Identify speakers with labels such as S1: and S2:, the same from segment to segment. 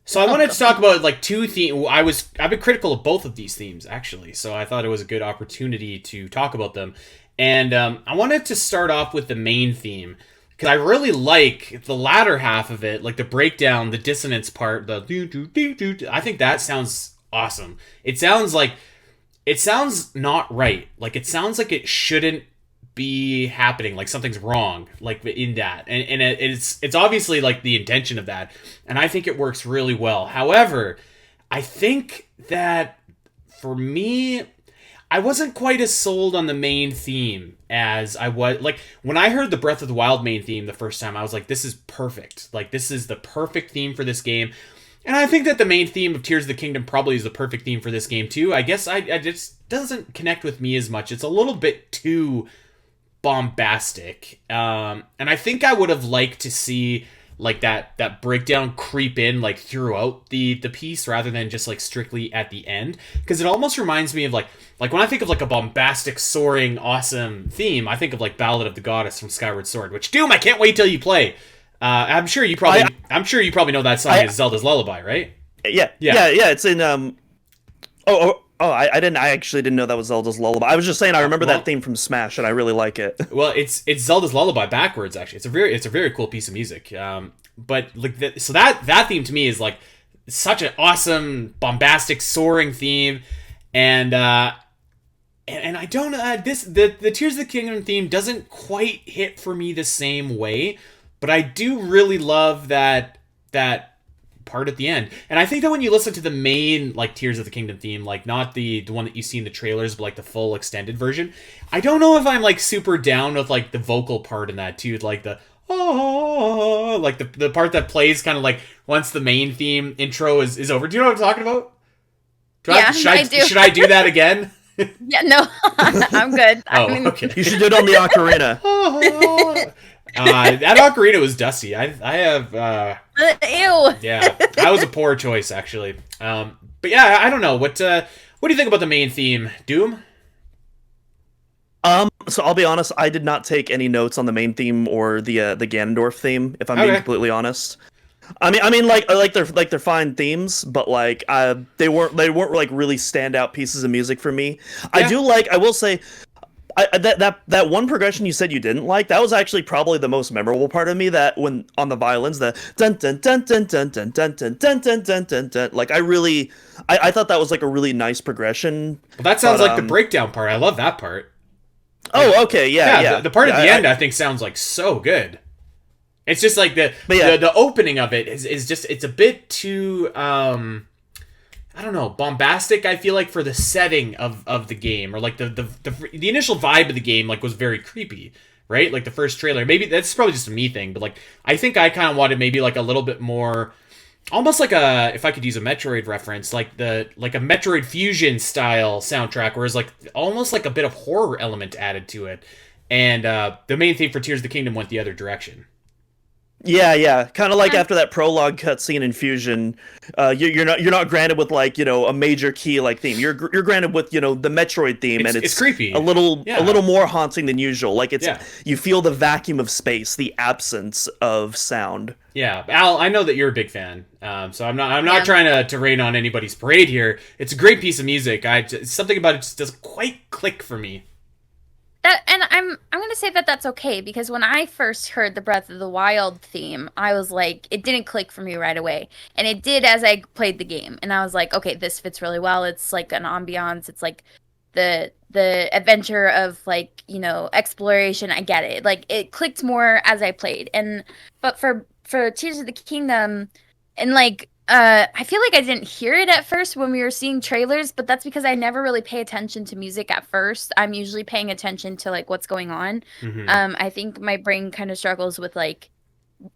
S1: So I wanted to talk about like two themes. I've been critical of both of these themes actually, so I thought it was a good opportunity to talk about them. And I wanted to start off with the main theme because I really like the latter half of it, like the breakdown, the dissonance part, the do do do do. I think that sounds awesome. It sounds not right. Like it sounds like it shouldn't be happening, like something's wrong like in that, and it's obviously like the intention of that, and I think it works really well. However, I think that for me, I wasn't quite as sold on the main theme as I was like when I heard the Breath of the Wild main theme the first time. I was like, this is perfect, like this is the perfect theme for this game. And I think that the main theme of Tears of the Kingdom probably is the perfect theme for this game too. I guess I just doesn't connect with me as much. It's a little bit too bombastic, and I think I would have liked to see like that breakdown creep in like throughout the piece rather than just like strictly at the end, because it almost reminds me of like when I think of like a bombastic, soaring, awesome theme, I think of like Ballad of the Goddess from Skyward Sword, which Doom, I can't wait till you play. I'm sure you probably know that song is Zelda's Lullaby, right?
S2: Yeah. It's in I didn't. I actually didn't know that was Zelda's Lullaby. I was just saying I remember that theme from Smash, and I really like it.
S1: Well, it's Zelda's Lullaby backwards. Actually, it's a very cool piece of music. But like so that theme to me is like such an awesome, bombastic, soaring theme, and I don't the Tears of the Kingdom theme doesn't quite hit for me the same way, but I do really love that part at the end. And I think that when you listen to the main like Tears of the Kingdom theme, like not the one that you see in the trailers, but like the full extended version, I don't know if I'm like super down with like the vocal part in that too, like the like the part that plays kind of like once the main theme intro is over. Do you know what I'm talking about?
S3: I do.
S1: Should I do that again?
S3: Yeah, no, I'm good.
S1: Okay.
S2: You should do it on the ocarina.
S1: That ocarina was dusty. I have
S3: ew.
S1: Yeah, that was a poor choice actually. But yeah, I don't know what do you think about the main theme, Doom?
S2: So I'll be honest, I did not take any notes on the main theme or the Ganondorf theme, if I'm being completely honest. I mean, like they're fine themes, but like they weren't like really standout pieces of music for me. Yeah. I will say, that one progression you said you didn't like, that was actually probably the most memorable part of me. That when on the violins, the dun dun dun dun dun dun dun dun dun dun dun dun dun, like I thought that was like a really nice progression.
S1: Well, that sounds like the breakdown part. I love that part.
S2: Oh, okay, yeah.
S1: The part at the end I think sounds like so good. It's just like the opening of it is just, it's a bit too I don't know, bombastic, I feel like, for the setting of the game, or like the initial vibe of the game like was very creepy, right? Like the first trailer. Maybe that's probably just a me thing, but like I think I kind of wanted maybe like a little bit more, almost like if I could use a Metroid reference, like a Metroid Fusion style soundtrack, whereas like almost like a bit of horror element added to it. And the main theme for Tears of the Kingdom went the other direction.
S2: Yeah. Kind of like after that prologue cutscene in Fusion, you're not granted with like, a major key like theme. You're granted with, the Metroid theme, and it's
S1: creepy,
S2: a little more haunting than usual. Like you feel the vacuum of space, the absence of sound.
S1: Yeah, Al, I know that you're a big fan, so I'm not trying to rain on anybody's parade here. It's a great piece of music. Something about it just doesn't quite click for me.
S3: And I'm gonna say that that's okay, because when I first heard the Breath of the Wild theme, I was like, it didn't click for me right away, and it did as I played the game, and I was like, okay, this fits really well. It's like an ambiance. It's like the adventure of like exploration. I get it. Like it clicked more as I played, but for Tears of the Kingdom, and like. I feel like I didn't hear it at first when we were seeing trailers, but that's because I never really pay attention to music at first. I'm usually paying attention to like what's going on.
S1: Mm-hmm.
S3: I think my brain kind of struggles with like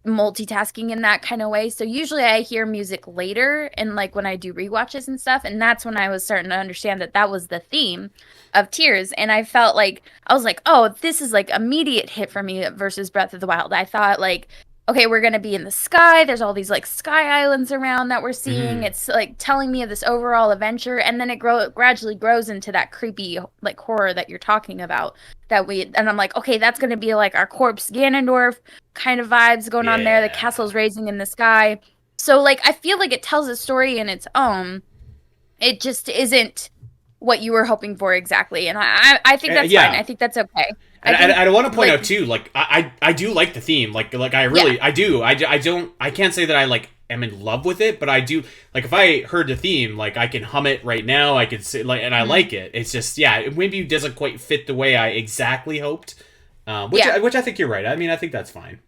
S3: multitasking in that kind of way. So usually I hear music later, and like when I do rewatches and stuff, and that's when I was starting to understand that was the theme of Tears. And I felt like I was like, oh, this is like immediate hit for me versus Breath of the Wild. I thought like, okay, we're going to be in the sky. There's all these like sky islands around that we're seeing. Mm-hmm. It's like telling me of this overall adventure. And then it gradually grows into that creepy like horror that you're talking about and I'm like, okay, that's going to be like our corpse Ganondorf kind of vibes going on there. The castle's raising in the sky. So, like, I feel like it tells a story in its own. It just isn't what you were hoping for exactly. And I think that's fine. I think that's okay.
S1: I want to point out too, like, I do like the theme. Like I really, I do. I can't say that I, like, am in love with it, but I do. Like, if I heard the theme, like, I can hum it right now. I could say, like, and I like it. It's just, it maybe doesn't quite fit the way I exactly hoped. Which I think you're right. I mean, I think that's fine.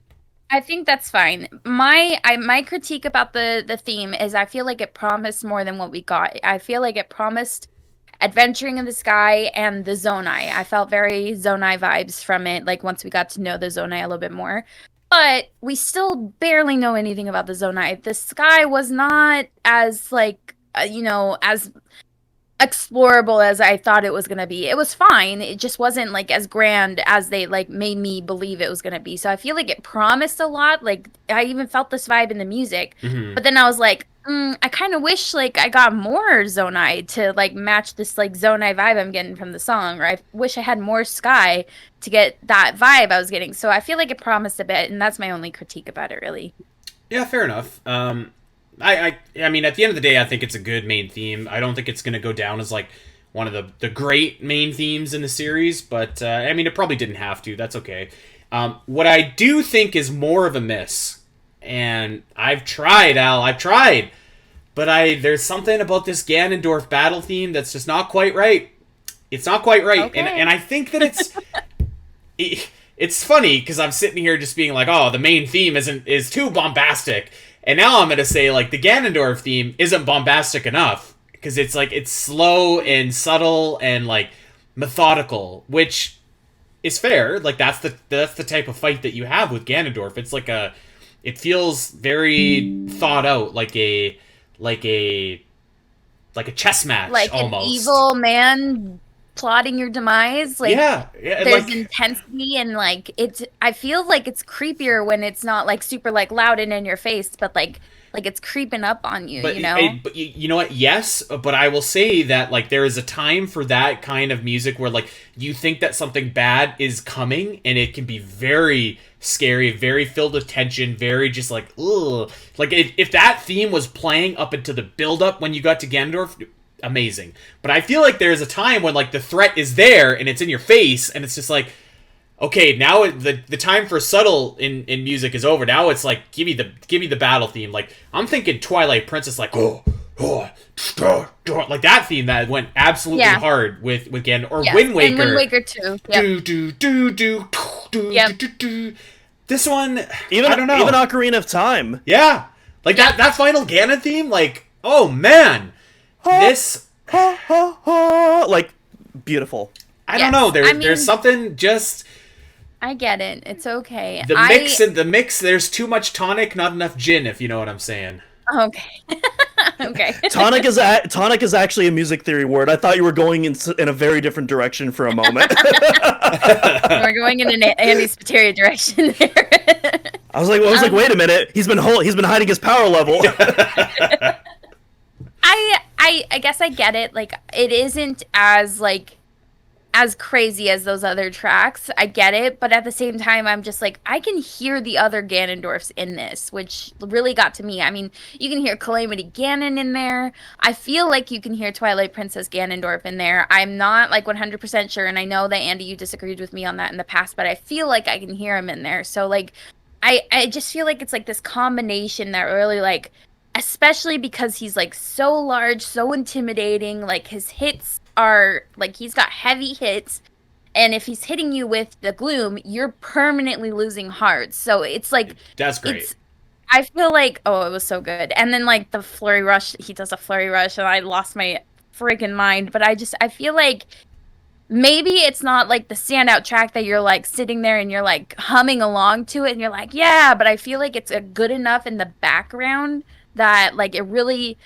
S3: I think that's fine. My critique about the theme is I feel like it promised more than what we got. I feel like it promised adventuring in the sky and the Zonai. I felt very Zonai vibes from it, like, once we got to know the Zonai a little bit more. But we still barely know anything about the Zonai. The sky was not as, like, as explorable as I thought it was going to be. It was fine. It just wasn't, like, as grand as they, like, made me believe it was going to be. So I feel like it promised a lot. Like, I even felt this vibe in the music.
S1: Mm-hmm.
S3: But then I was like, I kind of wish, like, I got more Zonai to, like, match this, like, Zonai vibe I'm getting from the song. Or I wish I had more sky to get that vibe I was getting. So I feel like it promised a bit, and that's my only critique about it, really.
S1: Yeah, fair enough. I mean, at the end of the day, I think it's a good main theme. I don't think it's going to go down as, like, one of the great main themes in the series, but, I mean, it probably didn't have to. That's okay. What I do think is more of a miss, and I've tried, Al, but there's something about this Ganondorf battle theme that's just not quite right. It's not quite right,
S3: okay.
S1: and I think that it's funny, because I'm sitting here just being like, oh, the main theme is too bombastic. And now I'm going to say, like, the Ganondorf theme isn't bombastic enough, because it's, like, it's slow and subtle and, like, methodical, which is fair. Like, that's the type of fight that you have with Ganondorf. It's like it feels very thought out, like a chess match,
S3: like
S1: almost.
S3: An evil man plotting your demise. Like, there's, like, intensity, and, like, I feel like it's creepier when it's not, like, super, like, loud and in your face, but like it's creeping up on you,
S1: but,
S3: you know?
S1: But you know what? Yes, but I will say that, like, there is a time for that kind of music where, like, you think that something bad is coming, and it can be very scary, very filled with tension, very just, like, ugh. Like, if that theme was playing up into the build-up when you got to Ganondorf, amazing. But I feel like there's a time when, like, the threat is there, and it's in your face, and it's just like, okay, now the time for subtle in music is over. Now it's like, give me the battle theme. Like, I'm thinking Twilight Princess, like, like that theme that went absolutely hard with Ganon, or Wind Waker.
S3: And Wind Waker too.
S1: Yep. This one,
S2: even
S1: I don't know.
S2: Even Ocarina of Time.
S1: Yeah, like that final Ganon theme. Like, oh man, this
S2: like, beautiful.
S1: I don't know. There's something just.
S3: I get it. It's okay.
S1: The mix. There's too much tonic, not enough gin. If you know what I'm saying.
S3: Okay. Okay.
S2: Tonic is actually a music theory word. I thought you were going in a very different direction for a moment.
S3: We're going in an Andy Spateria direction there.
S2: I was like, wait a minute. He's been hiding his power level.
S3: I guess I get it. Like, it isn't as crazy as those other tracks. I get it, but at the same time, I'm just like, I can hear the other Ganondorfs in this, which really got to me. I mean, you can hear Calamity Ganon in there. I feel like you can hear Twilight Princess Ganondorf in there. I'm not, like, 100% sure, and I know that, Andy, you disagreed with me on that in the past, but I feel like I can hear him in there. So, like, I just feel like it's, like, this combination that really, like, especially because he's, like, so large, so intimidating, like, his hits are, like, he's got heavy hits, and if he's hitting you with the gloom, you're permanently losing hearts. So it's like,
S1: that's great.
S3: I feel like, oh, it was so good. And then, like, the flurry rush, he does a flurry rush, and I lost my freaking mind. But I feel like maybe it's not, like, the standout track that you're, like, sitting there and you're, like, humming along to it, and you're like, yeah, but I feel like it's a good enough in the background that, like, it really,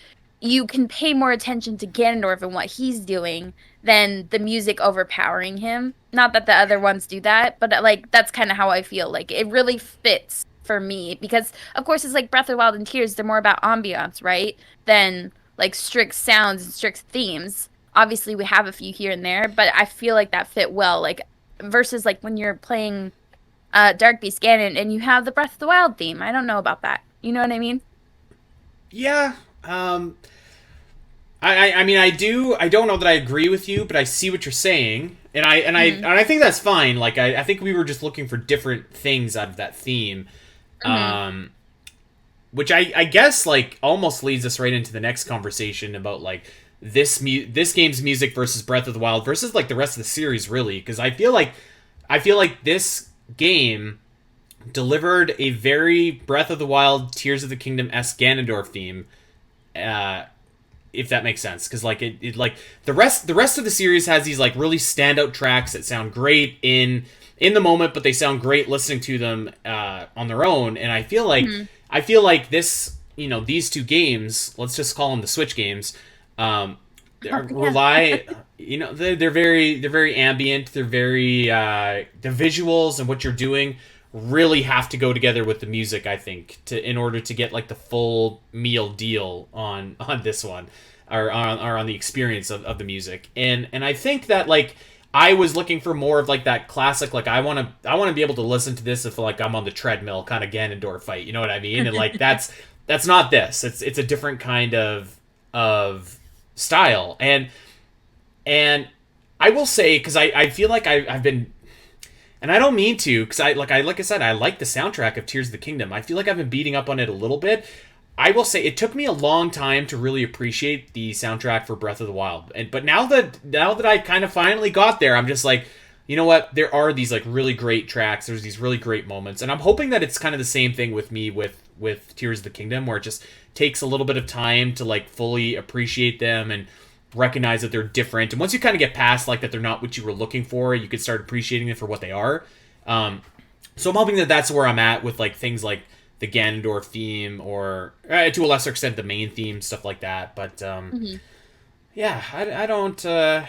S3: you can pay more attention to Ganondorf and what he's doing than the music overpowering him. Not that the other ones do that, but, like, that's kind of how I feel. Like, it really fits for me because, of course, it's like Breath of the Wild and Tears. They're more about ambiance, right? Than, like, strict sounds and strict themes. Obviously, we have a few here and there, but I feel like that fit well. Like, versus, like, when you're playing Dark Beast Ganon and you have the Breath of the Wild theme. I don't know about that. You know what I mean?
S1: Yeah. I mean, I don't know that I agree with you, but I see what you're saying, and I think that's fine. Like, I think we were just looking for different things out of that theme, which I guess like almost leads us right into the next conversation about like this game's music versus Breath of the Wild versus like the rest of the series, really, because I feel like this game delivered a very Breath of the Wild, Tears of the Kingdom-esque Ganondorf theme, if that makes sense, because like it like the rest of the series has these like really standout tracks that sound great in the moment, but they sound great listening to them on their own. And I feel like this, these two games, let's just call them the Switch games, rely, they're very ambient, they're very the visuals and what you're doing really have to go together with the music, I think, in order to get like the full meal deal on this one, or on the experience of the music. And I think that like I was looking for more of like that classic, like I want to be able to listen to this if like I'm on the treadmill kind of Ganondorf fight, you know what I mean? And like that's not this. It's a different kind of style. And I will say, because I feel like I've been, and I don't mean to, because like I said, I like the soundtrack of Tears of the Kingdom. I feel like I've been beating up on it a little bit. I will say it took me a long time to really appreciate the soundtrack for Breath of the Wild. But now that I kind of finally got there, I'm just like, you know what? There are these like really great tracks. There's these really great moments, and I'm hoping that it's kind of the same thing with me with Tears of the Kingdom, where it just takes a little bit of time to like fully appreciate them and recognize that they're different. And once you kind of get past like that they're not what you were looking for, you could start appreciating them for what they are. So I'm hoping that that's where I'm at with like things like the Ganondorf theme, or to a lesser extent the main theme, stuff like that. But yeah, I don't know.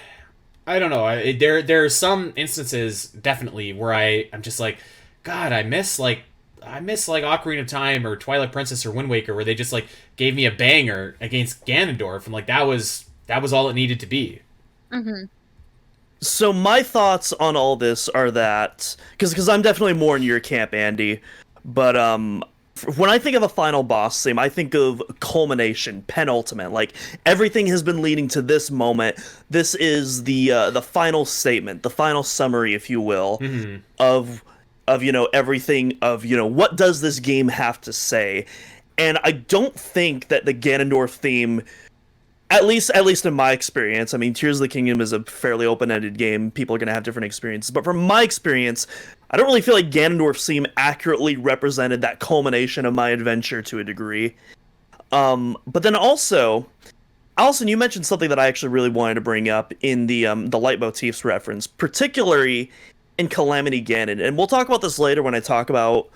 S1: There are some instances definitely where I'm just like, God, I miss like Ocarina of Time or Twilight Princess or Wind Waker, where they just like gave me a banger against Ganondorf, and like that was all it needed to be.
S2: So my thoughts on all this are that, because I'm definitely more in your camp, Andy, but when I think of a final boss theme, I think of culmination, penultimate. Like everything has been leading to this moment. This is the final statement, the final summary, if you will, of everything, of what does this game have to say. And I don't think that the Ganondorf theme, at least in my experience, I mean, Tears of the Kingdom is a fairly open-ended game. People are going to have different experiences. But from my experience, I don't really feel like Ganondorf's theme accurately represented that culmination of my adventure to a degree. But then also, Allison, you mentioned something that I actually really wanted to bring up in the leitmotifs reference, particularly in Calamity Ganon. And we'll talk about this later when I talk about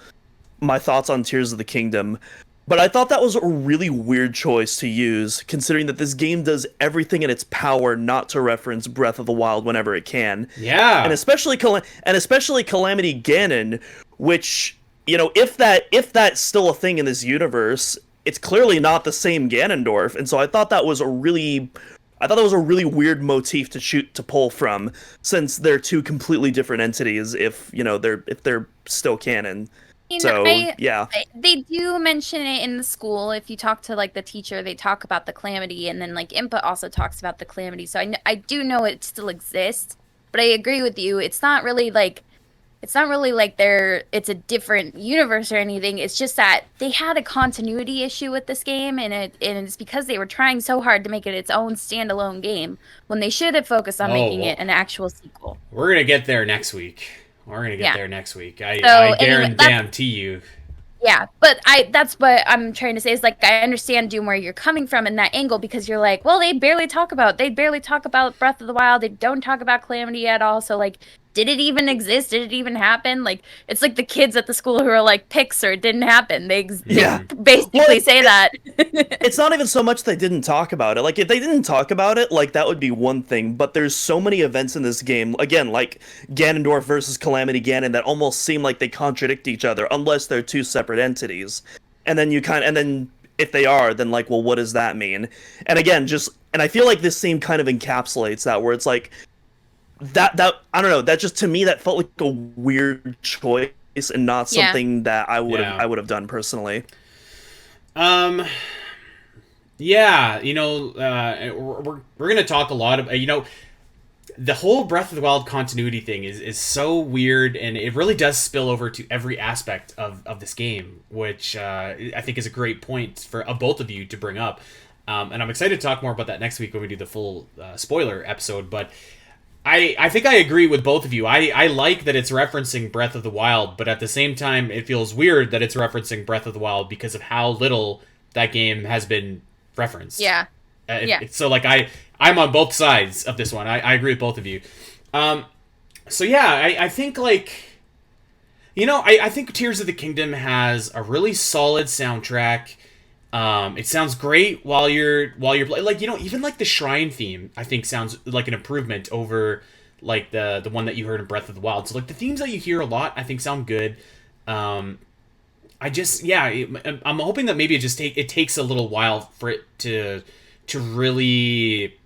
S2: my thoughts on Tears of the Kingdom. But I thought that was a really weird choice to use, considering that this game does everything in its power not to reference Breath of the Wild whenever it can.
S1: Yeah.
S2: And especially Calamity Ganon, which, if that's still a thing in this universe, it's clearly not the same Ganondorf. And so I thought that was a really weird motif to pull from, since they're two completely different entities if they're still canon.
S3: They do mention it in the school. If you talk to like the teacher, they talk about the Calamity, and then like Impa also talks about the Calamity. So I do know it still exists, but I agree with you. It's not really like it's a different universe or anything. It's just that they had a continuity issue with this game, and it's because they were trying so hard to make it its own standalone game when they should have focused on making it an actual sequel.
S1: We're gonna get there next week. I guarantee you.
S3: Yeah, but that's what I'm trying to say is like I understand, Doom, where you're coming from in that angle, because you're like, well, they barely talk about Breath of the Wild. They don't talk about Calamity at all. So like, did it even exist? Did it even happen? Like, it's like the kids at the school who are like, Pixar, it didn't happen. They basically say that.
S2: It's not even so much they didn't talk about it. Like, if they didn't talk about it, like, that would be one thing. But there's so many events in this game, again, like Ganondorf versus Calamity Ganon, that almost seem like they contradict each other, unless they're two separate entities. And then if they are, then like, well, what does that mean? And again, and I feel like this theme kind of encapsulates that, where it's like, that I don't know, that just, to me, that felt like a weird choice and not something that I would have done personally.
S1: Yeah, we're gonna talk a lot about the whole Breath of the Wild continuity thing is so weird, and it really does spill over to every aspect of this game, which I think is a great point for both of you to bring up. And I'm excited to talk more about that next week when we do the full spoiler episode. But I think I agree with both of you. I like that it's referencing Breath of the Wild, but at the same time, it feels weird that it's referencing Breath of the Wild because of how little that game has been referenced.
S3: Yeah.
S1: So like I'm on both sides of this one. I agree with both of you. So yeah, I think like, I think Tears of the Kingdom has a really solid soundtrack. It sounds great while you're playing. Like, even like the shrine theme, I think sounds like an improvement over like the one that you heard in Breath of the Wild. So like the themes that you hear a lot, I think sound good. I'm hoping that maybe it takes a little while for it to really,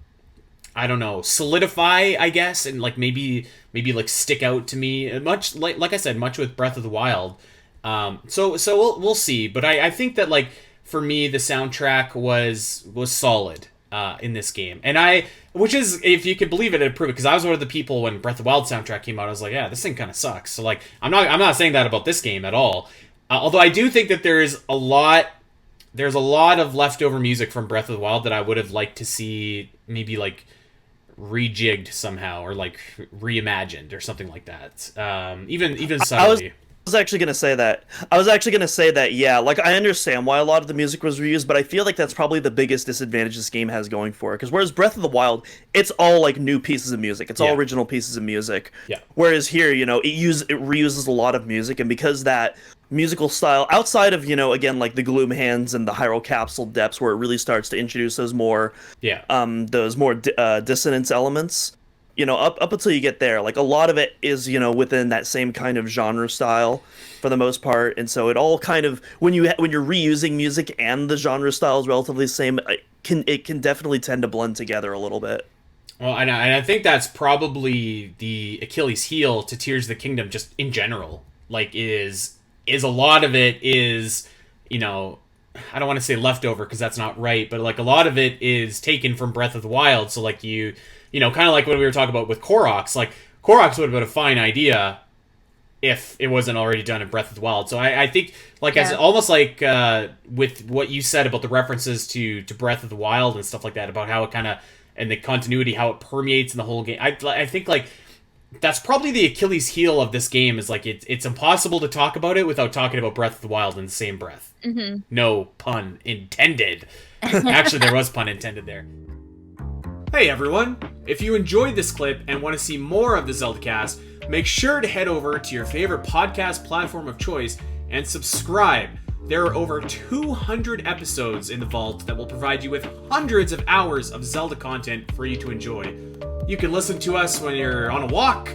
S1: I don't know, solidify, I guess, and like maybe like stick out to me much like I said, much with Breath of the Wild. So we'll see, but I think that like for me the soundtrack was solid in this game, and which is, if you could believe it, it'd prove it, because I was one of the people when Breath of the Wild soundtrack came out, I was like, yeah, this thing kind of sucks. So like I'm not saying that about this game at all. Although I do think that there's a lot of leftover music from Breath of the Wild that I would have liked to see maybe like rejigged somehow, or like reimagined or something like that. Even subtly.
S2: I was actually going to say that, yeah, like, I understand why a lot of the music was reused, but I feel like that's probably the biggest disadvantage this game has going for it. Because whereas Breath of the Wild, it's all, like, new pieces of music. It's all original pieces of music.
S1: Yeah.
S2: Whereas here, it reuses a lot of music, and because that musical style, outside of, again, like, the Gloom Hands and the Hyrule Capsule Depths, where it really starts to introduce those more dissonance elements, up until you get there, like, a lot of it is, within that same kind of genre style for the most part. And so it all kind of, when you're reusing music and the genre style is relatively the same, it can definitely tend to blend together a little bit.
S1: Well, and I think that's probably the Achilles heel to Tears of the Kingdom just in general. Like, is a lot of it is, I don't want to say leftover because that's not right, but like a lot of it is taken from Breath of the Wild. So like kind of like what we were talking about with Koroks. Like, Koroks would have been a fine idea if it wasn't already done in Breath of the Wild. So I think, like, as almost like with what you said about the references to Breath of the Wild and stuff like that, about how it kind of, and the continuity, how it permeates in the whole game. I think, like, that's probably the Achilles heel of this game, is, like, it's impossible to talk about it without talking about Breath of the Wild in the same breath.
S3: Mm-hmm.
S1: No pun intended. Actually, there was pun intended there. Hey everyone! If you enjoyed this clip and want to see more of the Zelda Cast, make sure to head over to your favorite podcast platform of choice and subscribe. There are over 200 episodes in the vault that will provide you with hundreds of hours of Zelda content for you to enjoy. You can listen to us when you're on a walk,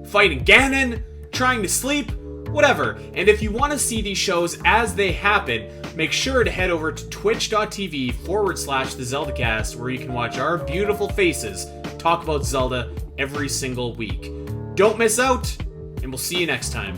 S1: fighting Ganon, trying to sleep, whatever. And if you want to see these shows as they happen, make sure to head over to twitch.tv/the Zelda Cast, where you can watch our beautiful faces talk about Zelda every single week. Don't miss out, and we'll see you next time.